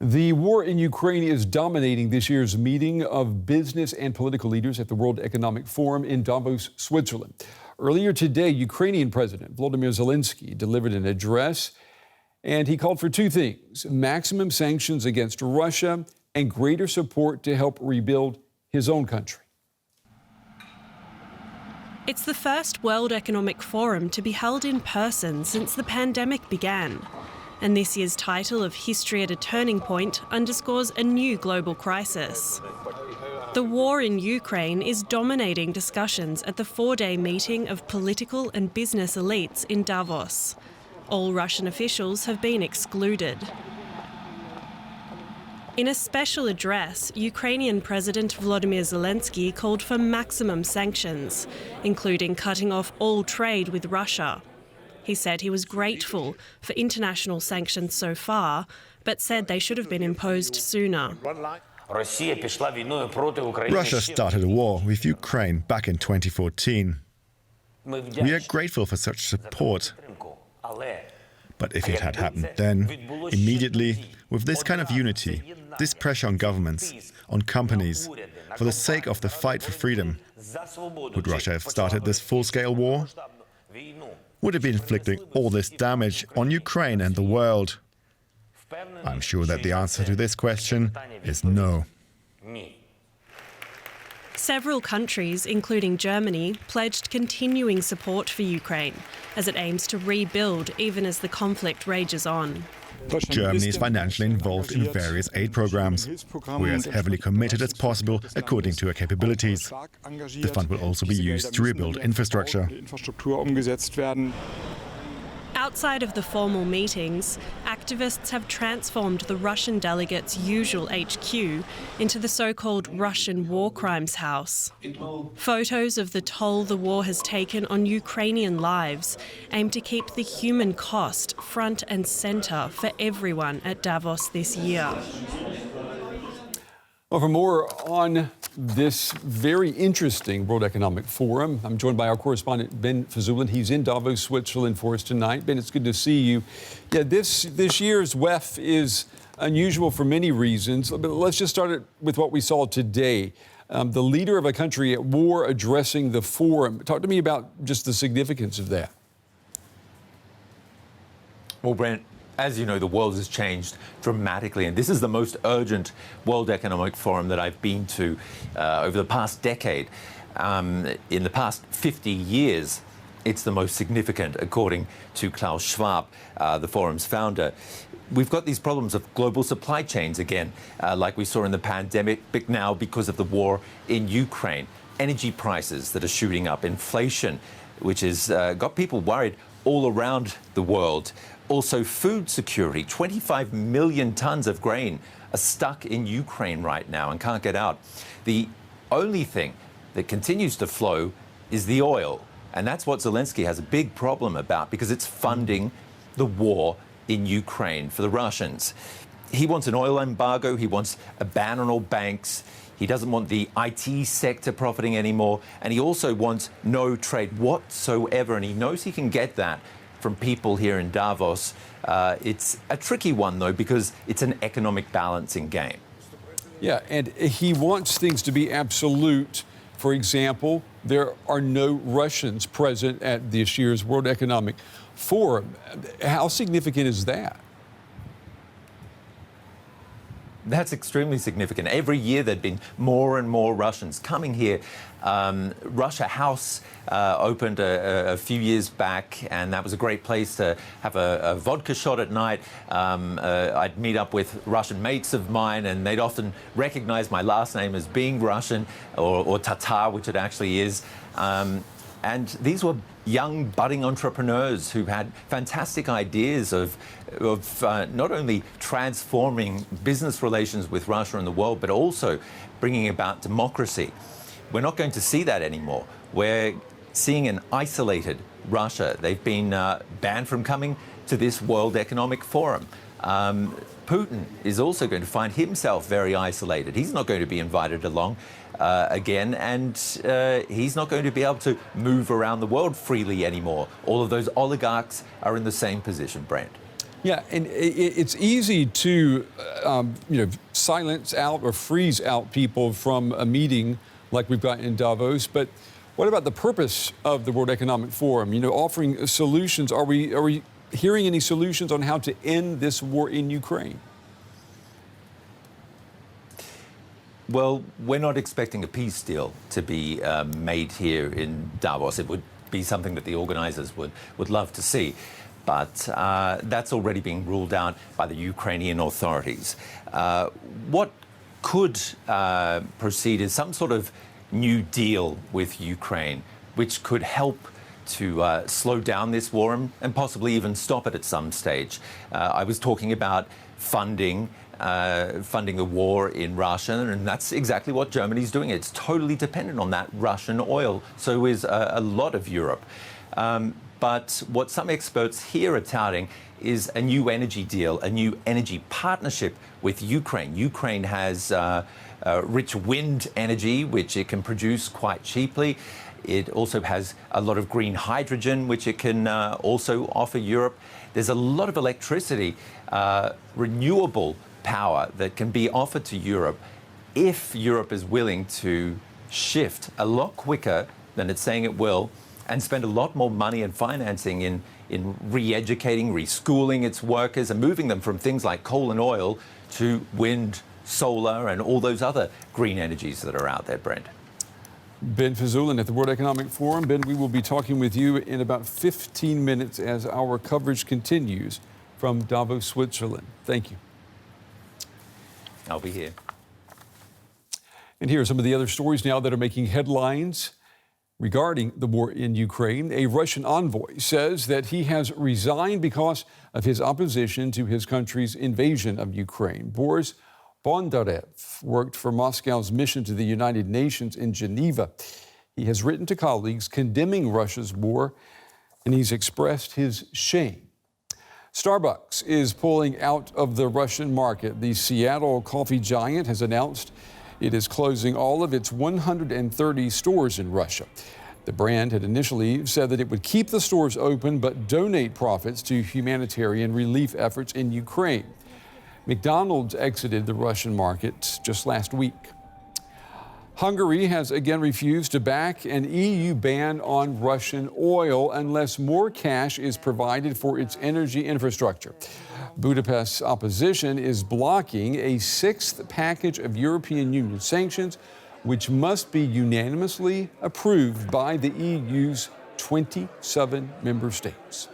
The war in Ukraine is dominating this year's meeting of business and political leaders at the World Economic Forum in Davos, Switzerland. Earlier today, Ukrainian President Volodymyr Zelenskyy delivered an address, and he called for two things: maximum sanctions against Russia and greater support to help rebuild his own country. It's the first World Economic Forum to be held in person since the pandemic began. And this year's title of History at a Turning Point underscores a new global crisis. The war in Ukraine is dominating discussions at the four-day meeting of political and business elites in Davos. All Russian officials have been excluded. In a special address, Ukrainian President Volodymyr Zelenskyy called for maximum sanctions, including cutting off all trade with Russia. He said he was grateful for international sanctions so far, but said they should have been imposed sooner. Russia started a war with Ukraine back in 2014. We are grateful for such support. But if it had happened then, immediately, with this kind of unity, this pressure on governments, on companies, for the sake of the fight for freedom, would Russia have started this full-scale war? Would it be inflicting all this damage on Ukraine and the world? I'm sure that the answer to this question is no. Several countries, including Germany, pledged continuing support for Ukraine as it aims to rebuild even as the conflict rages on. Germany is financially involved in various aid programs. We are as heavily committed as possible according to our capabilities. The fund will also be used to rebuild infrastructure. Outside of the formal meetings, activists have transformed the Russian delegates' usual HQ into the so-called Russian war crimes house. Photos of the toll the war has taken on Ukrainian lives aim to keep the human cost front and centre for everyone at Davos this year. Well, for more on this very interesting World Economic Forum, I'm joined by our correspondent, Ben Fazulin. He's in Davos, Switzerland for us tonight. Ben, it's good to see you. Yeah, this year's WEF is unusual for many reasons, but let's just start with what we saw today. The leader of a country at war addressing the forum. Talk to me about just the significance of that. Well, Brent, as you know, the world has changed dramatically, and this is the most urgent World Economic Forum that I've been to over the past decade. In the past 50 years, it's the most significant, according to Klaus Schwab, the forum's founder. We've got these problems of global supply chains again, like we saw in the pandemic, but now because of the war in Ukraine. Energy prices that are shooting up, inflation, which has got people worried all around the world. Also, food security. 25 million tons of grain are stuck in Ukraine right now and can't get out. The only thing that continues to flow is the oil. And that's what Zelenskyy has a big problem about, because it's funding the war in Ukraine for the Russians. He wants an oil embargo. He wants a ban on all banks. He doesn't want the IT sector profiting anymore. And he also wants no trade whatsoever. And he knows he can get that from people here in Davos. It's a tricky one, though, because it's an economic balancing game. Yeah, and he wants things to be absolute. For example, there are no Russians present at this year's World Economic Forum. How significant is that? That's extremely significant. Every year there'd been more and more Russians coming here. Russia House opened a few years back, and that was a great place to have a vodka shot at night. I'd meet up with Russian mates of mine, and they'd often recognize my last name as being Russian, or Tatar, which it actually is. And these were young, budding entrepreneurs who had fantastic ideas of not only transforming business relations with Russia and the world, but also bringing about democracy. We're not going to see that anymore. We're seeing an isolated Russia. They've been banned from coming to this World Economic Forum. Putin is also going to find himself very isolated. He's not going to be invited along again, and he's not going to be able to move around the world freely anymore. All of those oligarchs are in the same position, Brent. Yeah, and it's easy to, silence out or freeze out people from a meeting like we've got in Davos. But what about the purpose of the World Economic Forum? Offering solutions. Are we hearing any solutions on how to end this war in Ukraine? Well, we're not expecting a peace deal to be made here in Davos. It would be something that the organizers would love to see. But that's already being ruled out by the Ukrainian authorities. What could proceed is some sort of new deal with Ukraine, which could help to slow down this war and possibly even stop it at some stage. I was talking about funding the war in Russia, and that's exactly what Germany's doing. It's totally dependent on that Russian oil. So is a lot of Europe. But what some experts here are touting is a new energy deal, a new energy partnership with Ukraine. Ukraine has rich wind energy, which it can produce quite cheaply. It also has a lot of green hydrogen, which it can also offer Europe. There's a lot of electricity, renewable power that can be offered to Europe if Europe is willing to shift a lot quicker than it's saying it will, and spend a lot more money and financing in re-educating, reschooling its workers and moving them from things like coal and oil to wind, solar, and all those other green energies that are out there, Brent. Ben Fazulin at the World Economic Forum. Ben, we will be talking with you in about 15 minutes as our coverage continues from Davos, Switzerland. Thank you. I'll be here. And here are some of the other stories now that are making headlines regarding the war in Ukraine. A Russian envoy says that he has resigned because of his opposition to his country's invasion of Ukraine. Boris Bondarev worked for Moscow's mission to the United Nations in Geneva. He has written to colleagues condemning Russia's war, and he's expressed his shame. Starbucks is pulling out of the Russian market. The Seattle coffee giant has announced it is closing all of its 130 stores in Russia. The brand had initially said that it would keep the stores open but donate profits to humanitarian relief efforts in Ukraine. McDonald's exited the Russian market just last week. Hungary has again refused to back an EU ban on Russian oil unless more cash is provided for its energy infrastructure. Budapest's opposition is blocking a sixth package of European Union sanctions, which must be unanimously approved by the EU's 27 member states.